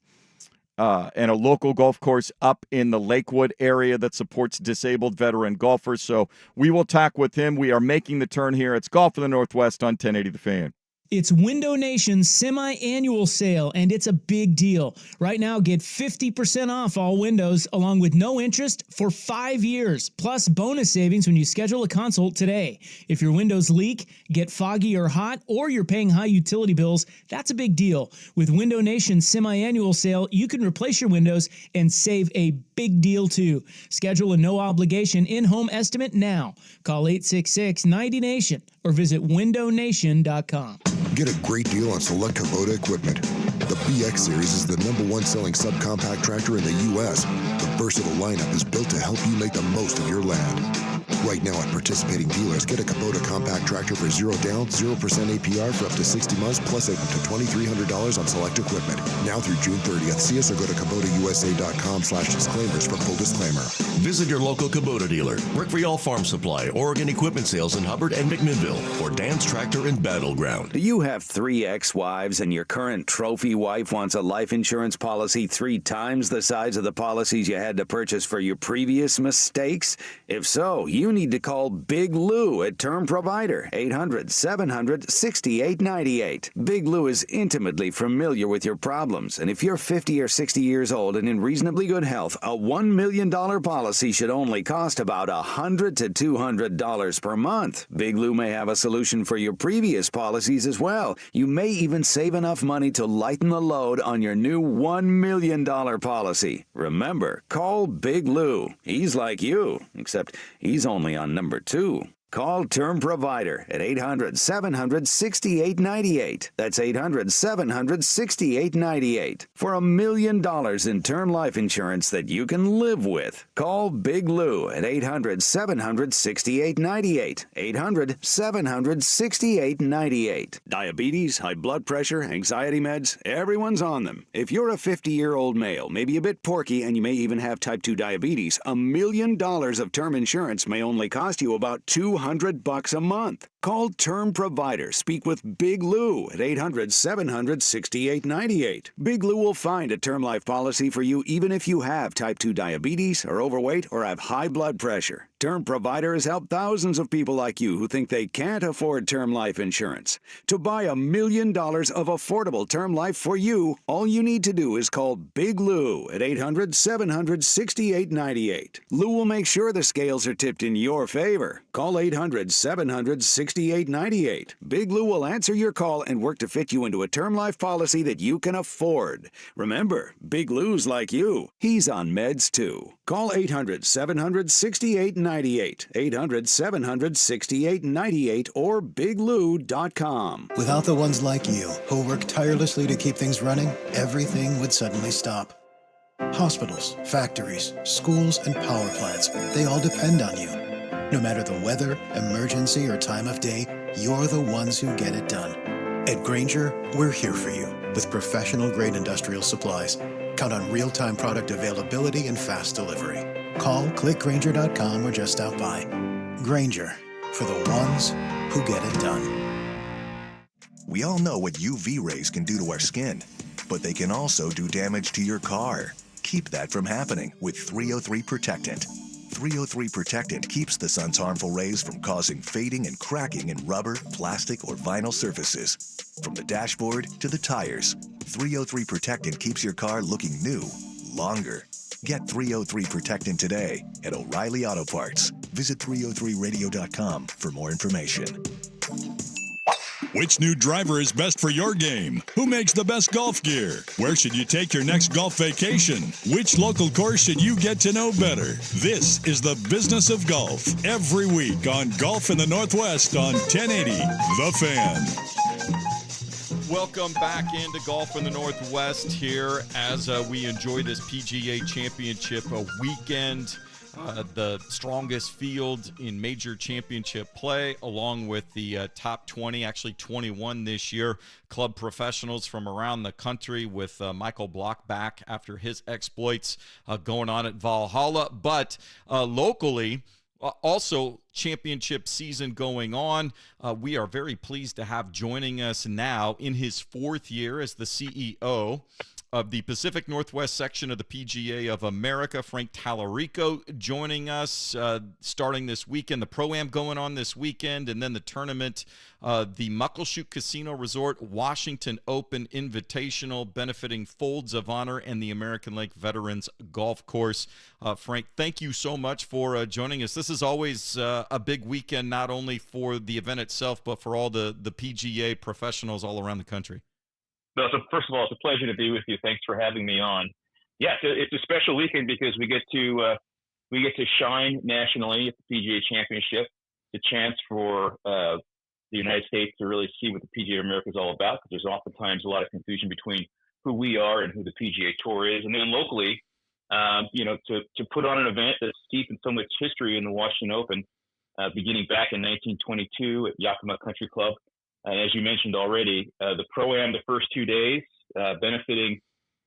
Speaker 1: local golf course up in the Lakewood area that supports disabled veteran golfers. So we will talk with him. We are making the turn here. It's Golf in the Northwest on 1080 The Fan.
Speaker 16: It's Window Nation's semi-annual sale, and it's a big deal. Right now, get 50% off all windows, along with no interest for 5 years, plus bonus savings when you schedule a consult today. If your windows leak, get foggy or hot, or you're paying high utility bills, that's a big deal. With Window Nation's semi-annual sale, you can replace your windows and save a big deal, too. Schedule a no-obligation in-home estimate now. Call 866-90NATION or visit windownation.com.
Speaker 17: Get a great deal on select Kubota equipment. The BX Series is the #1 selling subcompact tractor in the U.S. The versatile lineup is built to help you make the most of your land. Right now at participating dealers, get a Kubota compact tractor for 0 down, 0% APR for up to 60 months, plus up to $2,300 on select equipment. Now through June 30th. See us or go to KubotaUSA.com/disclaimers for full disclaimer.
Speaker 18: Visit your local Kubota dealer, Rick Friel Farm Supply, Oregon Equipment Sales in Hubbard and McMinnville, or Dan's Tractor in Battleground.
Speaker 19: Do you have 3 ex-wives and your current trophy wife wants a life insurance policy 3 times the size of the policies you had to purchase for your previous mistakes? If so, you need to call Big Lou at Term Provider, 800-700-6898. Big Lou is intimately familiar with your problems, and if you're 50 or 60 years old and in reasonably good health, a $1 million policy should only cost about $100 to $200 per month. Big Lou may have a solution for your previous policies as well. You may even save enough money to lighten the load on your new $1 million policy. Remember, call Big Lou. He's like you, except he's only on number 2. Call Term Provider at 800-700-6898. That's 800-700-6898. For $1 million in term life insurance that you can live with. Call Big Lou at 800-700-6898. 800-700-6898. Diabetes, high blood pressure, anxiety meds, everyone's on them. If you're a 50-year-old male, maybe a bit porky, and you may even have type 2 diabetes, $1 million of term insurance may only cost you about $200 a month. Call Term Provider. Speak with Big Lou at 800-700-6898. Big Lou will find a term life policy for you even if you have type 2 diabetes, are overweight, or have high blood pressure. Term Provider has helped thousands of people like you who think they can't afford term life insurance. To buy $1 million of affordable term life for you, all you need to do is call Big Lou at 800-700-6898. Lou will make sure the scales are tipped in your favor. Call 800-700-6898. Big Lou will answer your call and work to fit you into a term life policy that you can afford. Remember, Big Lou's like you. He's on meds too. Call 800-700-6898. 800-700-6898 or biglou.com.
Speaker 20: Without the ones like you, who work tirelessly to keep things running, everything would suddenly stop. Hospitals, factories, schools, and power plants, they all depend on you. No matter the weather, emergency, or time of day, you're the ones who get it done. At Grainger, we're here for you with professional-grade industrial supplies. Count on real-time product availability and fast delivery. Call, click Grainger.com, or just stop by. Grainger, for the ones who get it done.
Speaker 21: We all know what UV rays can do to our skin, but they can also do damage to your car. Keep that from happening with 303 Protectant. 303 Protectant keeps the sun's harmful rays from causing fading and cracking in rubber, plastic, or vinyl surfaces. From the dashboard to the tires, 303 Protectant keeps your car looking new longer. Get 303 Protectant today at O'Reilly Auto Parts. Visit 303radio.com for more information.
Speaker 3: Which new driver is best for your game? Who makes the best golf gear? Where should you take your next golf vacation? Which local course should you get to know better? This is the Business of Golf every week on Golf in the Northwest on 1080 The Fan.
Speaker 1: Welcome back into Golf in the Northwest here as we enjoy this PGA Championship weekend. The strongest field in major championship play, along with the top 20, actually 21 this year, club professionals from around the country with Michael Block back after his exploits going on at Valhalla. But locally, also championship season going on. We are very pleased to have joining us now in his fourth year as the CEO of the Pacific Northwest section of the PGA of America, Frank Tallarico, joining us starting this weekend. The Pro-Am going on this weekend, and then the tournament, the Muckleshoot Casino Resort Washington Open Invitational, benefiting Folds of Honor and the American Lake Veterans Golf Course. Frank, thank you so much for joining us. This is always a big weekend, not only for the event itself, but for all the PGA professionals all around the country.
Speaker 22: So first of all, it's a pleasure to be with you. Thanks for having me on. Yeah, it's a special weekend because we get to shine nationally at the PGA Championship. It's a chance for the United States to really see what the PGA of America is all about. Because there's oftentimes a lot of confusion between who we are and who the PGA Tour is. And then locally, to put on an event that's steeped in so much history in the Washington Open, beginning back in 1922 at Yakima Country Club. As you mentioned already, the Pro-Am the first 2 days, benefiting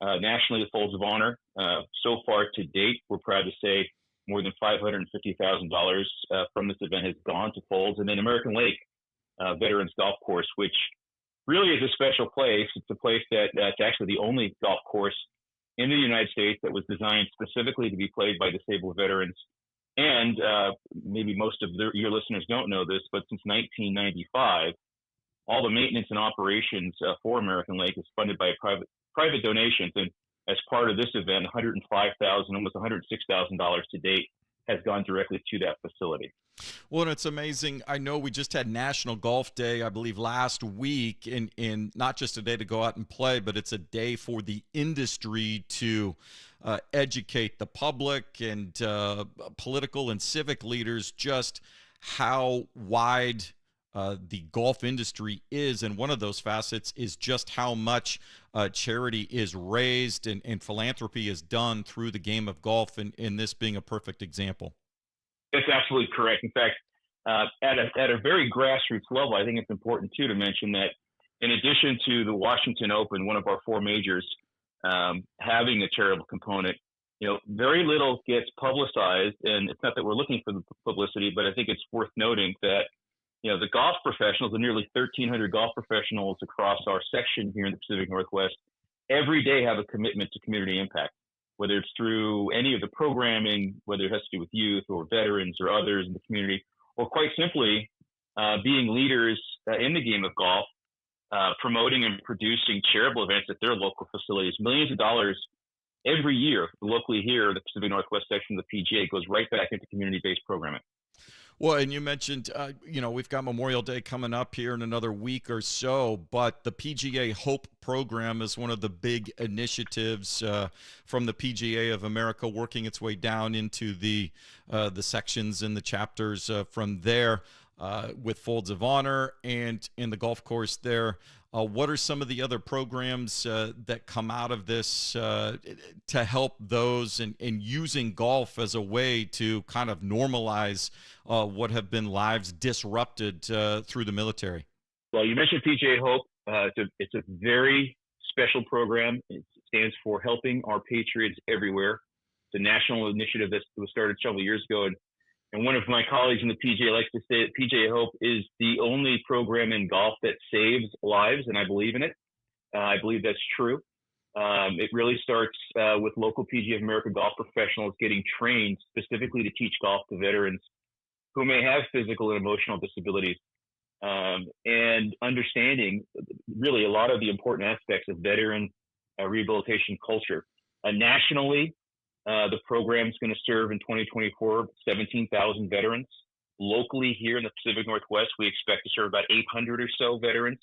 Speaker 22: nationally the Folds of Honor. So far to date, we're proud to say more than $550,000 from this event has gone to Folds. And then American Lake Veterans Golf Course, which really is a special place. It's a place that's actually the only golf course in the United States that was designed specifically to be played by disabled veterans. And maybe most of your listeners don't know this, but since 1995, all the maintenance and operations for American Lake is funded by private donations. And as part of this event, $105,000, almost $106,000 to date has gone directly to that facility.
Speaker 1: Well, and it's amazing. I know we just had National Golf Day, I believe, last week, and not just a day to go out and play, but it's a day for the industry to educate the public and political and civic leaders just how wide the golf industry is, and one of those facets is just how much charity is raised and philanthropy is done through the game of golf, and this being a perfect example.
Speaker 22: That's absolutely correct. In fact, at a very grassroots level, I think it's important too to mention that in addition to the Washington Open, one of our four majors, having a charitable component, very little gets publicized, and it's not that we're looking for the publicity, but I think it's worth noting that the golf professionals, the nearly 1,300 golf professionals across our section here in the Pacific Northwest, every day have a commitment to community impact, whether it's through any of the programming, whether it has to do with youth or veterans or others in the community, or quite simply being leaders in the game of golf, promoting and producing charitable events at their local facilities. Millions of dollars every year locally here, the Pacific Northwest section of the PGA goes right back into community-based programming.
Speaker 1: Well, and you mentioned, we've got Memorial Day coming up here in another week or so, but the PGA Hope program is one of the big initiatives from the PGA of America, working its way down into the sections and the chapters from there with Folds of Honor and in the golf course there. What are some of the other programs that come out of this to help those and using golf as a way to kind of normalize what have been lives disrupted through the military?
Speaker 22: Well, you mentioned PGA Hope. It's a very special program. It stands for Helping Our Patriots Everywhere. It's a national initiative that was started several years ago. And one of my colleagues in the PGA likes to say that PGA Hope is the only program in golf that saves lives, and I believe in it. I believe that's true. It really starts with local PGA of America golf professionals getting trained specifically to teach golf to veterans who may have physical and emotional disabilities, and understanding really a lot of the important aspects of veteran rehabilitation culture. Nationally, the program is going to serve in 2024 17,000 veterans. Locally here in the Pacific Northwest, we expect to serve about 800 or so veterans,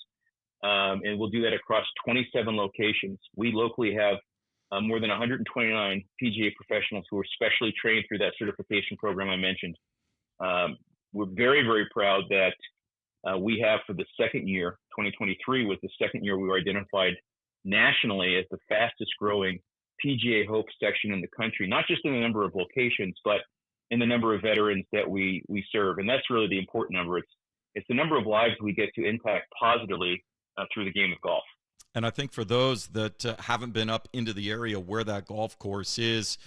Speaker 22: and we'll do that across 27 locations. We locally have more than 129 PGA professionals who are specially trained through that certification program I mentioned. We're very, very proud that we have for the second year, 2023 was the second year we were identified nationally as the fastest growing PGA Hope section in the country, not just in the number of locations, but in the number of veterans that we serve. And that's really the important number. It's the number of lives we get to impact positively through the game of golf.
Speaker 1: And I think for those that haven't been up into the area where that golf course is,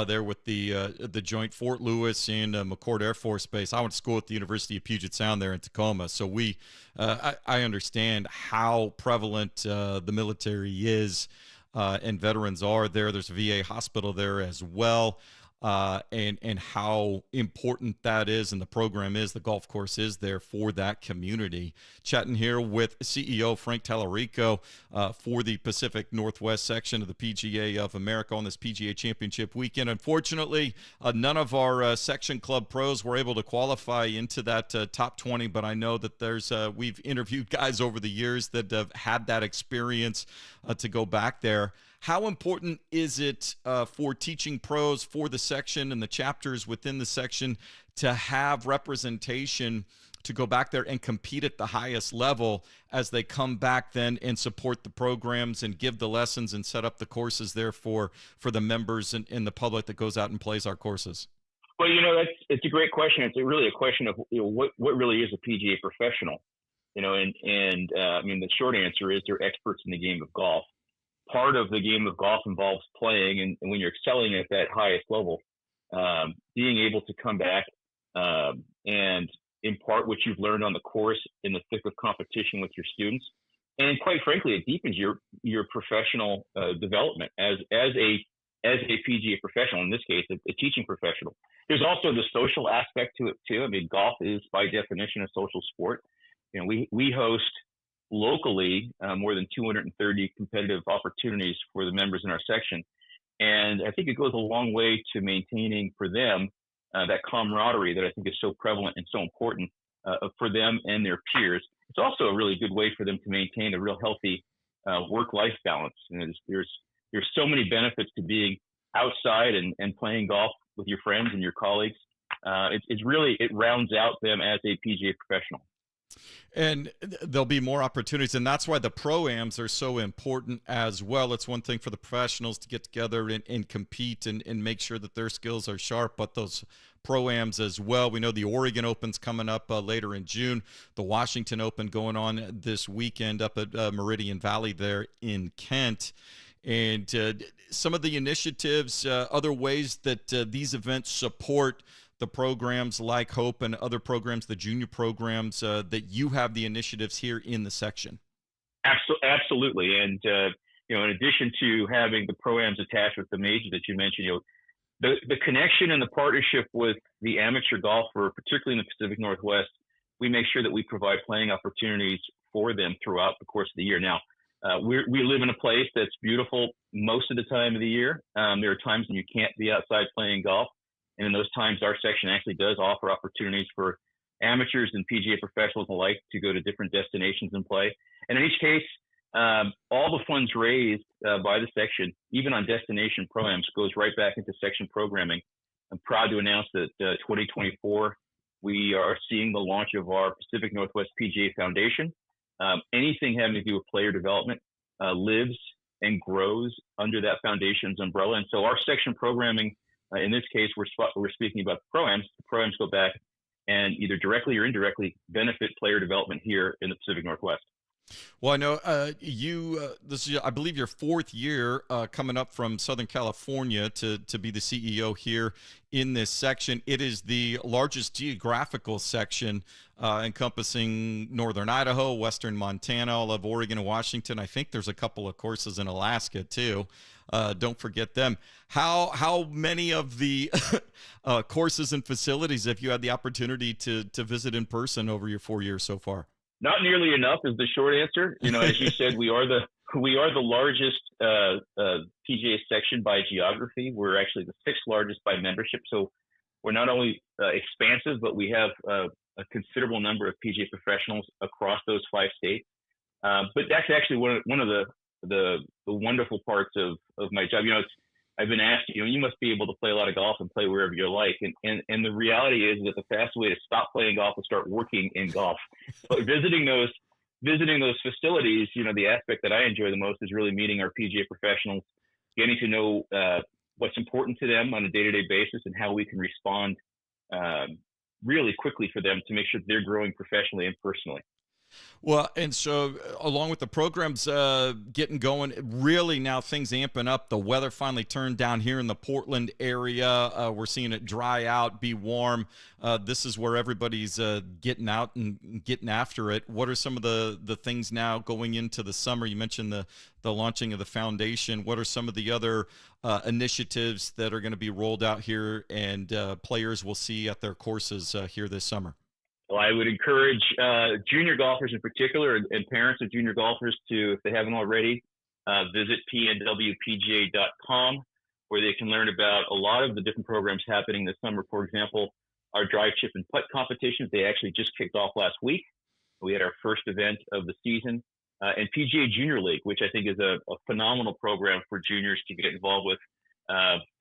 Speaker 1: there with the joint Fort Lewis and McChord Air Force Base. I went to school at the University of Puget Sound there in Tacoma, so I understand how prevalent the military is and veterans are there. There's a VA hospital there as well. And how important that is and the program is, the golf course is there for that community. Chatting here with CEO Frank Tallarico for the Pacific Northwest section of the PGA of America on this PGA Championship weekend. Unfortunately, none of our section club pros were able to qualify into that top 20, but I know that we've interviewed guys over the years that have had that experience to go back there. How important is it for teaching pros for the section and the chapters within the section to have representation to go back there and compete at the highest level as they come back then and support the programs and give the lessons and set up the courses there for the members and the public that goes out and plays our courses?
Speaker 22: Well, it's a great question. It's really a question of what really is a PGA professional, and I mean the short answer is they're experts in the game of golf. Part of the game of golf involves playing, and when you're excelling at that highest level, being able to come back and impart what you've learned on the course in the thick of competition with your students, and quite frankly, it deepens your professional development as a PGA professional. In this case, a teaching professional. There's also the social aspect to it too. I mean, golf is by definition a social sport. We host locally more than 230 competitive opportunities for the members in our section. And I think it goes a long way to maintaining for them that camaraderie that I think is so prevalent and so important for them and their peers. It's also a really good way for them to maintain a real healthy work-life balance. There's so many benefits to being outside and playing golf with your friends and your colleagues. It rounds out them as a PGA professional.
Speaker 1: And there'll be more opportunities, and that's why the pro-ams are so important as well. It's one thing for the professionals to get together and compete and make sure that their skills are sharp, but those pro-ams as well. We know the Oregon Open's coming up later in June, the Washington Open going on this weekend up at Meridian Valley there in Kent. And some of the initiatives, other ways that these events support the programs like Hope and other programs, the junior programs, that you have the initiatives here in the section?
Speaker 22: Absolutely. And, in addition to having the pro-ams attached with the major that you mentioned, the connection and the partnership with the amateur golfer, particularly in the Pacific Northwest, we make sure that we provide playing opportunities for them throughout the course of the year. Now, we live in a place that's beautiful most of the time of the year. There are times when you can't be outside playing golf. And in those times, our section actually does offer opportunities for amateurs and PGA professionals alike to go to different destinations and play. And in each case, all the funds raised by the section, even on destination pro-ams, goes right back into section programming. I'm proud to announce that 2024, we are seeing the launch of our Pacific Northwest PGA Foundation. Anything having to do with player development lives and grows under that foundation's umbrella. And so our section programming, in this case, we're speaking about the pro-ams. The pro-ams go back and either directly or indirectly benefit player development here in the Pacific Northwest.
Speaker 1: Well, I know this is, I believe, your fourth year coming up from Southern California to be the CEO here in this section. It is the largest geographical section encompassing northern Idaho, western Montana, all of Oregon and Washington. I think there's a couple of courses in Alaska, too. Don't forget them. How many of the courses and facilities have you had the opportunity to visit in person over your 4 years so far?
Speaker 22: Not nearly enough is the short answer. As you said, we are the largest PGA section by geography. We're actually the sixth largest by membership. So we're not only expansive, but we have a considerable number of PGA professionals across those 5 states. But that's actually one of the wonderful parts of my job. I've been asked, you must be able to play a lot of golf and play wherever you like. And the reality is that the fastest way to stop playing golf is start working in golf. But visiting those facilities, the aspect that I enjoy the most is really meeting our PGA professionals, getting to know what's important to them on a day-to-day basis and how we can respond really quickly for them to make sure they're growing professionally and personally.
Speaker 1: Well, and so along with the programs getting going, really now things amping up. The weather finally turned down here in the Portland area. We're seeing it dry out, be warm. This is where everybody's getting out and getting after it. What are some of the things now going into the summer? You mentioned the launching of the foundation. What are some of the other initiatives that are going to be rolled out here and players will see at their courses here this summer?
Speaker 22: Well, I would encourage junior golfers in particular and parents of junior golfers to, if they haven't already, visit pnwpga.com, where they can learn about a lot of the different programs happening this summer. For example, our drive, chip, and putt competitions, they actually just kicked off last week. We had our first event of the season. And PGA Junior League, which I think is a phenomenal program for juniors to get involved with,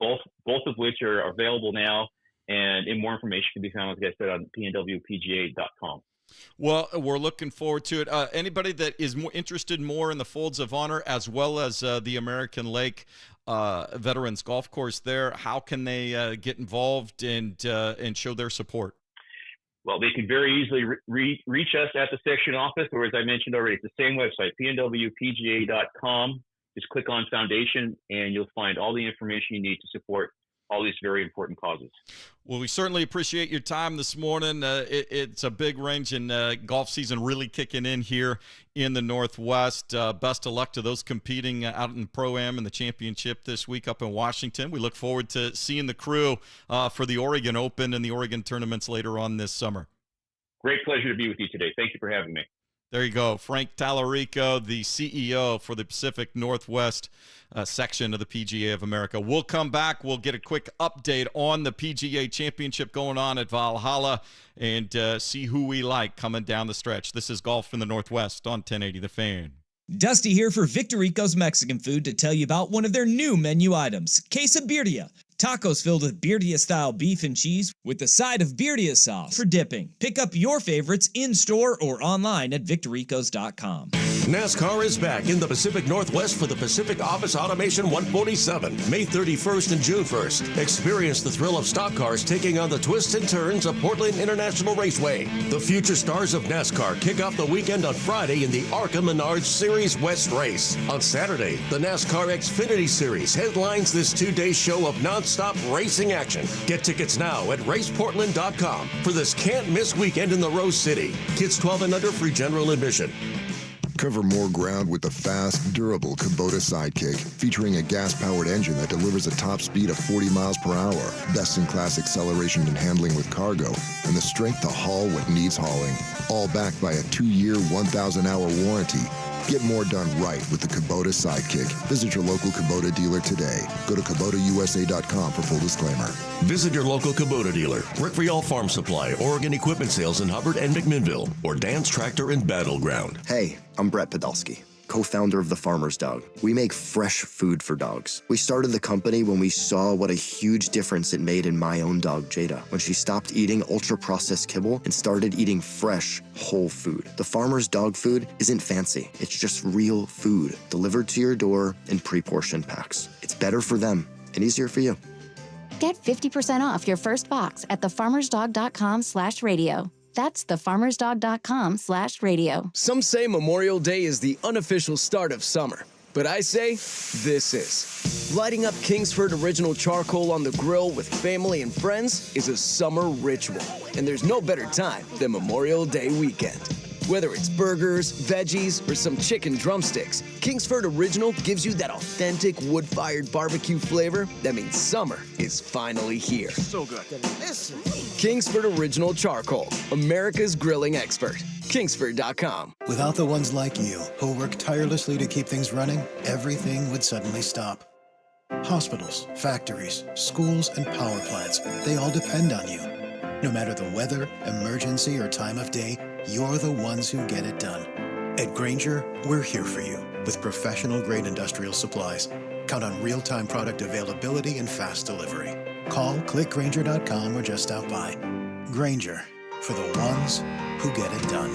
Speaker 22: both of which are available now. And more information can be found, like I said, on pnwpga.com.
Speaker 1: Well, we're looking forward to it. Anybody that is interested more in the Folds of Honor as well as the American Lake Veterans Golf Course there, how can they get involved and show their support?
Speaker 22: Well, they can very easily reach us at the section office, or as I mentioned already, it's the same website, pnwpga.com. Just click on Foundation, and you'll find all the information you need to support all these very important causes.
Speaker 1: Well, we certainly appreciate your time this morning. It's a big range, and golf season really kicking in here in the Northwest. Best of luck to those competing out in Pro-Am and the championship this week up in Washington. We look forward to seeing the crew for the Oregon Open and the Oregon tournaments later on this summer.
Speaker 22: Great pleasure to be with you today. Thank you for having me.
Speaker 1: There you go. Frank Tallarico, the CEO for the Pacific Northwest section of the PGA of America. We'll come back. We'll get a quick update on the PGA Championship going on at Valhalla and see who we like coming down the stretch. This is Golf in the Northwest on 1080 The Fan.
Speaker 4: Dusty here for Victorico's Mexican Food to tell you about one of their new menu items, Quesabirria. Tacos filled with birria-style beef and cheese with the side of birria sauce for dipping. Pick up your favorites in-store or online at victoricos.com.
Speaker 18: NASCAR is back in the Pacific Northwest for the Pacific Office Automation 147, May 31st and June 1st. Experience the thrill of stock cars taking on the twists and turns of Portland International Raceway. The future stars of NASCAR kick off the weekend on Friday in the ARCA Menards Series West race. On Saturday, the NASCAR Xfinity Series headlines this two-day show of nonstop racing action. Get tickets now at raceportland.com for this can't-miss weekend in the Rose City. Kids 12 and under, free general admission.
Speaker 17: Cover more ground with the fast, durable Kubota Sidekick, featuring a gas-powered engine that delivers a top speed of 40 miles per hour, best-in-class acceleration and handling with cargo, and the strength to haul what needs hauling, all backed by a 2-year, 1,000-hour warranty. Get more done right with the Kubota Sidekick. Visit your local Kubota dealer today. Go to KubotaUSA.com for full disclaimer.
Speaker 18: Visit your local Kubota dealer, Rick Rial Farm Supply, Oregon Equipment Sales in Hubbard and McMinnville, or Dan's Tractor in Battleground.
Speaker 5: Hey, I'm Brett Podolsky, co-founder of The Farmer's Dog. We make fresh food for dogs. We started the company when we saw what a huge difference it made in my own dog, Jada, when she stopped eating ultra-processed kibble and started eating fresh, whole food. The Farmer's Dog food isn't fancy. It's just real food delivered to your door in pre-portioned packs. It's better for them and easier for you.
Speaker 6: Get 50% off your first box at thefarmersdog.com/radio. That's thefarmersdog.com/radio.
Speaker 23: Some say Memorial Day is the unofficial start of summer, but I say this is. Lighting up Kingsford Original Charcoal on the grill with family and friends is a summer ritual, and there's no better time than Memorial Day weekend. Whether it's burgers, veggies, or some chicken drumsticks, Kingsford Original gives you that authentic wood-fired barbecue flavor that means summer is finally here.
Speaker 24: So good.
Speaker 23: Kingsford Original Charcoal, America's grilling expert. Kingsford.com.
Speaker 20: Without the ones like you, who work tirelessly to keep things running, everything would suddenly stop. Hospitals, factories, schools, and power plants, they all depend on you. No matter the weather, emergency, or time of day, you're the ones who get it done. At Grainger, we're here for you with professional-grade industrial supplies. Count on real-time product availability and fast delivery. Call, click Grainger.com, or just stop by. Grainger, for the ones who get it done.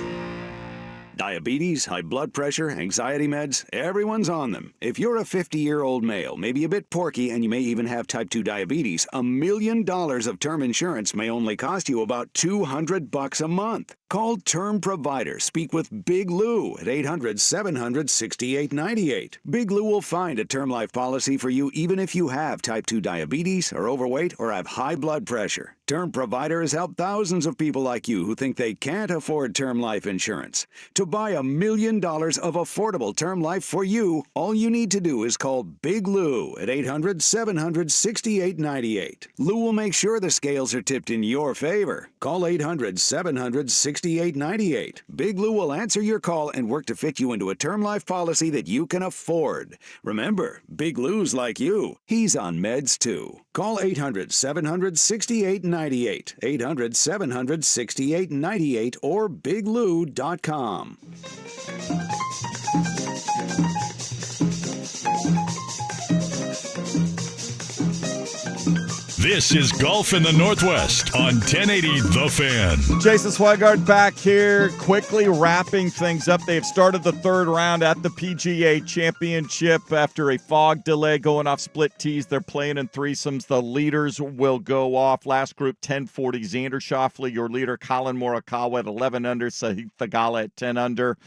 Speaker 19: Diabetes, high blood pressure, anxiety meds, everyone's on them. If you're a 50-year-old male, maybe a bit porky, and you may even have type 2 diabetes, $1 million of term insurance may only cost you about $200 a month. Call Term Provider. Speak with Big Lou at 800-700-6898. Big Lou will find a term life policy for you even if you have type 2 diabetes, are overweight, or have high blood pressure. Term Provider has helped thousands of people like you who think they can't afford term life insurance. To buy $1 million of affordable term life for you, all you need to do is call Big Lou at 800-700-6898. Lou will make sure the scales are tipped in your favor. Call 800-700-6898. Big Lou will answer your call and work to fit you into a term life policy that you can afford. Remember, Big Lou's like you. He's on meds too. Call 800-700-6898. 800-700-6898 or biglou.com.
Speaker 3: This is Golf in the Northwest on 1080 The Fan.
Speaker 1: Jason Swigart back here, quickly wrapping things up. They have started the third round at the PGA Championship after a fog delay going off split tees. They're playing in threesomes. The leaders will go off. Last group, 1040. Xander Schauffele, your leader. Colin Morikawa at 11 under. Sahith Theegala at 10 under.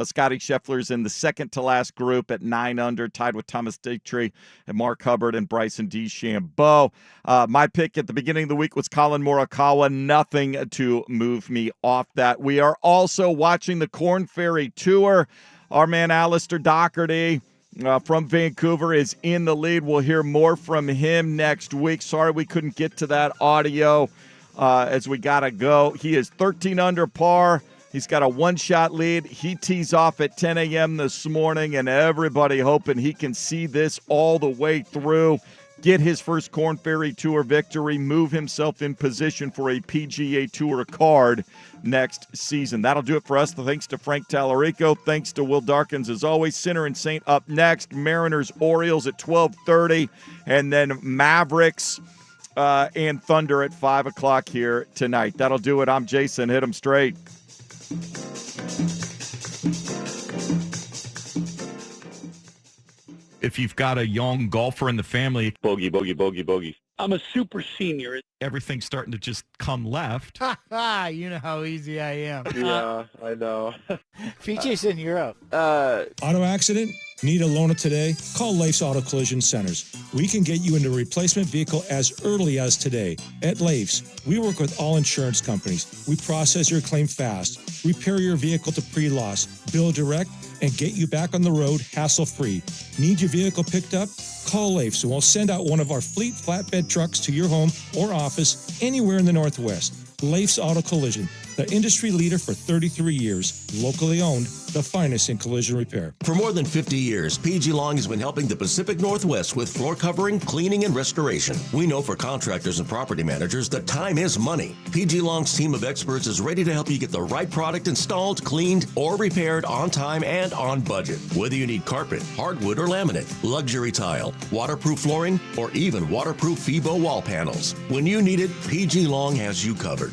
Speaker 1: Scotty Scheffler's in the second to last group at 9 under, tied with Thomas Dietrich and Mark Hubbard and Bryson DeChambeau. My pick at the beginning of the week was Colin Morikawa. Nothing to move me off that. We are also watching the Korn Ferry Tour. Our man Alistair Doherty from Vancouver is in the lead. We'll hear more from him next week. Sorry we couldn't get to that audio as we got to go. He is 13 under par. He's got a one-shot lead. He tees off at 10 a.m. this morning, and everybody hoping he can see this all the way through, get his first Korn Ferry Tour victory, move himself in position for a PGA Tour card next season. That'll do it for us. Thanks to Frank Tallarico. Thanks to Will Darkins, as always. Sinner and Saint up next. Mariners-Orioles at 12:30, and then Mavericks and Thunder at 5 o'clock here tonight. That'll do it. I'm Jason. Hit 'em straight.
Speaker 7: if you've got a young golfer in the family.
Speaker 8: Bogey, bogey, bogey, bogey. I'm a super senior.
Speaker 7: Everything's starting to just come left.
Speaker 9: You know how easy I am.
Speaker 8: Yeah, I know.
Speaker 9: PJ's in Europe.
Speaker 24: Auto accident? Need a loaner today? Call Leif's Auto Collision Centers. We can get you into a replacement vehicle as early as today. At Leif's, we work with all insurance companies. We process your claim fast, repair your vehicle to pre-loss, bill direct, and get you back on the road hassle-free. Need your vehicle picked up? Call Leif's and we'll send out one of our fleet flatbed trucks to your home or office anywhere in the Northwest. Leif's Auto Collision, the industry leader for 33 years, locally owned, the finest in collision repair.
Speaker 18: For more than 50 years, PG Long has been helping the Pacific Northwest with floor covering, cleaning, and restoration. We know for contractors and property managers that time is money. PG Long's team of experts is ready to help you get the right product installed, cleaned, or repaired on time and on budget. Whether you need carpet, hardwood, or laminate, luxury tile, waterproof flooring, or even waterproof FIBO wall panels. When you need it, PG Long has you covered.